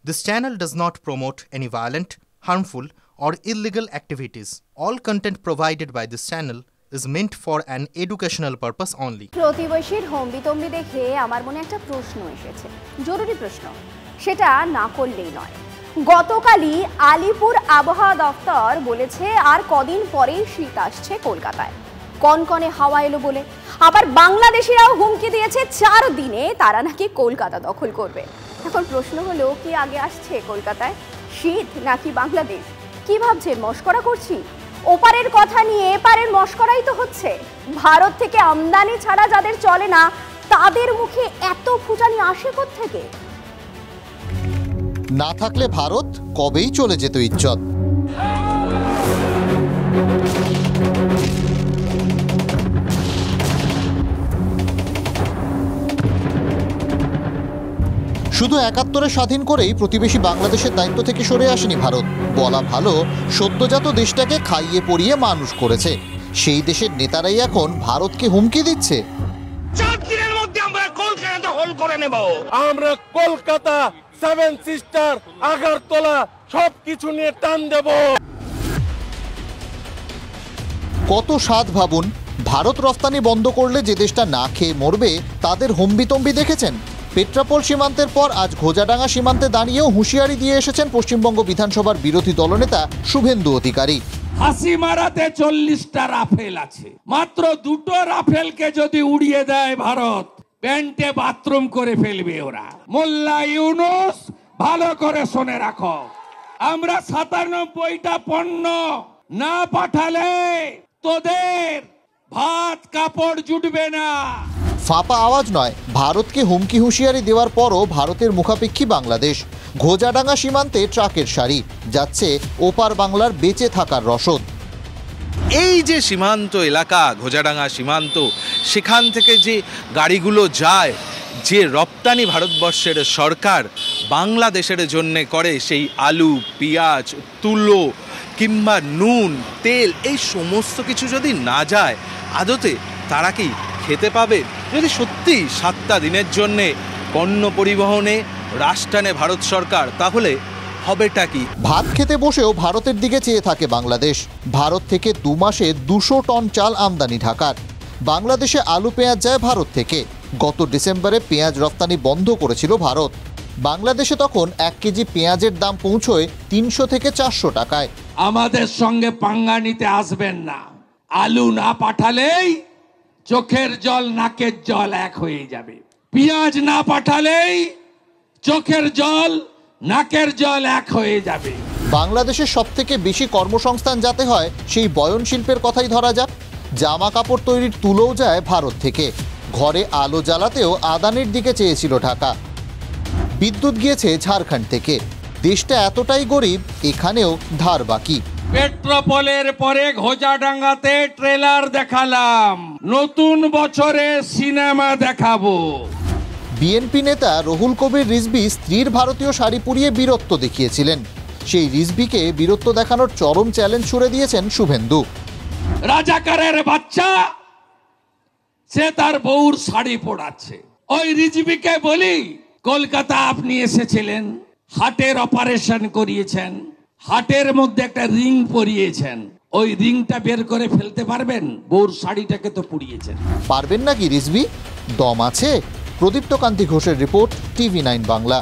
This channel does not promote any violent, harmful, or illegal activities. All content provided by this channel is meant for an educational purpose only. প্রতিবেশীর হম্বিতম্বি দেখে আমার মনে একটা প্রশ্ন এসেছে, জরুরি প্রশ্ন, সেটা না করলেই নয়। গতকালই আলিপুর আবহাওয়া দপ্তর বলেছে আর কদিন পরেই শীত আসছে কলকাতায়, কনকনে হাওয়া এলো বলে। আবার বাংলাদেশিরাও হুমকি দিয়েছে 4 দিনে তারা নাকি কলকাতা দখল করবে। এখন প্রশ্ন হলো, কি আগে আসছে কলকাতায়, শীত নাকি বাংলাদেশ? কি ভাবছে, মস্করা করছি? ওপারের কথা নিয়ে এপারের মস্করাই তো হচ্ছে। ভারত থেকে আমদানি ছাড়া যাদের চলে না তাদের মুখে এত ফুটানি আসে কোত্থেকে? না থাকলে ভারত কবেই চলে যেত ইজ্জত। শুধু ৭১ স্বাধীন করেই প্রতিবেশী বাংলাদেশের দায়িত্ব থেকে সরে আসেনি ভারত। বলা ভালো, সদ্যজাত দেশটাকে খাইয়ে পরিয়ে মানুষ করেছে। সেই দেশের নেতারাই এখন ভারতকে হুমকি দিচ্ছে। 4 দিনের মধ্যে আমরা কলকাতা দখল করে নেব। আমরা কলকাতা, 7 সিস্টার, আগরতলা সবকিছু নিয়ে টান দেব। কত স্বাদ ভাবুন। ভারত রফতানি বন্ধ করলে যে দেশটা না খেয়ে মরবে তাদের হম্বিতম্বি দেখেছেন? পেট্রাপোল সীমান্তের পর আজ ঘোজাডাঙ্গা সীমান্তে দাঁড়িয়েও হুঁশিয়ারি দিয়ে এসেছেন পশ্চিমবঙ্গ বিধানসভার বিরোধী দলনেতা শুভেন্দু অধিকারী। হাসিমারাতে 40টা রাফেল আছে, মাত্র 2টো রাফেলকে যদি উড়িয়ে দেয় ভারত, প্যান্টে বাথরুম করে ফেলবে ওরা। মোল্লা ইউনুস, ভালো করে শুনে রাখো, আমরা 97টা পণ্য না পাঠালে তোদের ভাত কাপড় জুটবে না। ফাঁপা আওয়াজ নয়, ভারতকে হুমকি হুঁশিয়ারি দেওয়ার পরও ভারতের মুখাপেক্ষী বাংলাদেশ। ঘোজাডাঙ্গা সীমান্তে ট্রাকের সারি, যাচ্ছে ওপার বাংলার বেঁচে থাকার রসদ। এই যে সীমান্ত এলাকা ঘোজাডাঙ্গা সীমান্ত, সেখান থেকে যে গাড়িগুলো যায়, যে রপ্তানি ভারতবর্ষের সরকার বাংলাদেশের জন্য করে, সেই আলু, পেঁয়াজ, তুলো কিংবা নুন, তেল, এই সমস্ত কিছু যদি না যায়, আদতে তারা কি খেতে পাবে? যদি সত্যি 7টা দিনের জন্যে পণ্য পরিবহনে রাশ টানে ভারত সরকার, তাহলে হবেটা কি? ভাত খেতে বসেও ভারতের দিকে চেয়ে থাকে বাংলাদেশ। ভারত থেকে 2 মাসে 200 টন চাল আমদানি ঢাকার। বাংলাদেশে আলু পেঁয়াজ যায় ভারত থেকে। গত ডিসেম্বরে পেঁয়াজ রপ্তানি বন্ধ করেছিল ভারত। বাংলাদেশে তখন 1 কেজি পেঁয়াজের দাম পৌঁছয় 300 থেকে 400 টাকায়। আমাদের সঙ্গে পাঙ্গা নিতে আসবেন না। আলু না পাঠালেই চোখের জল নাকের জল এক হয়ে যাবে। পেঁয়াজ না পাঠালেই চোখের জল নাকের জল এক হয়ে যাবে। বাংলাদেশের সবথেকে বেশি কর্মসংস্থান যাতে হয় সেই বয়ন শিল্পের কথাই ধরা যাক। জামা কাপড় তৈরির তুলোও যায় ভারত থেকে। ঘরে আলো জ্বালাতেও আদানির দিকে চেয়েছিল ঢাকা। বিদ্যুৎ গিয়েছে ঝাড়খণ্ড থেকে। দেশটা এতটাই গরিব, এখানেও ধার বাকি। পেট্রোপোলের পরে ঘোজাডাঙ্গাতে ট্রেলার দেখালাম, নতুন বছরে সিনেমা দেখাবো। বিএনপি নেতা রুহুল কবির রিজভী স্ত্রীর ভারতীয় শাড়ি পরিয়ে বীরত্ব দেখিয়েছিলেন। সেই রিজভীকে বীরত্ব দেখানোর চরম চ্যালেঞ্জ ছুড়ে দিয়েছেন শুভেন্দু। রাজাকারের বাচ্চা, সে তার বউর শাড়ি পরাচ্ছে। ওই রিজভীকে বলি, কলকাতা আপনি এসেছিলেন, হার্টের অপারেশন করিয়েছেন, হার্টের মধ্যে একটা রিং পরিয়েছেন, ওই রিংটা বের করে ফেলতে পারবেন? বউর শাড়িটাকে তো পুড়িয়েছেন। পারবেন নাকি রিজভী? দম আছে? প্রদীপ্ত কান্তি ঘোষের রিপোর্ট, TV9 বাংলা।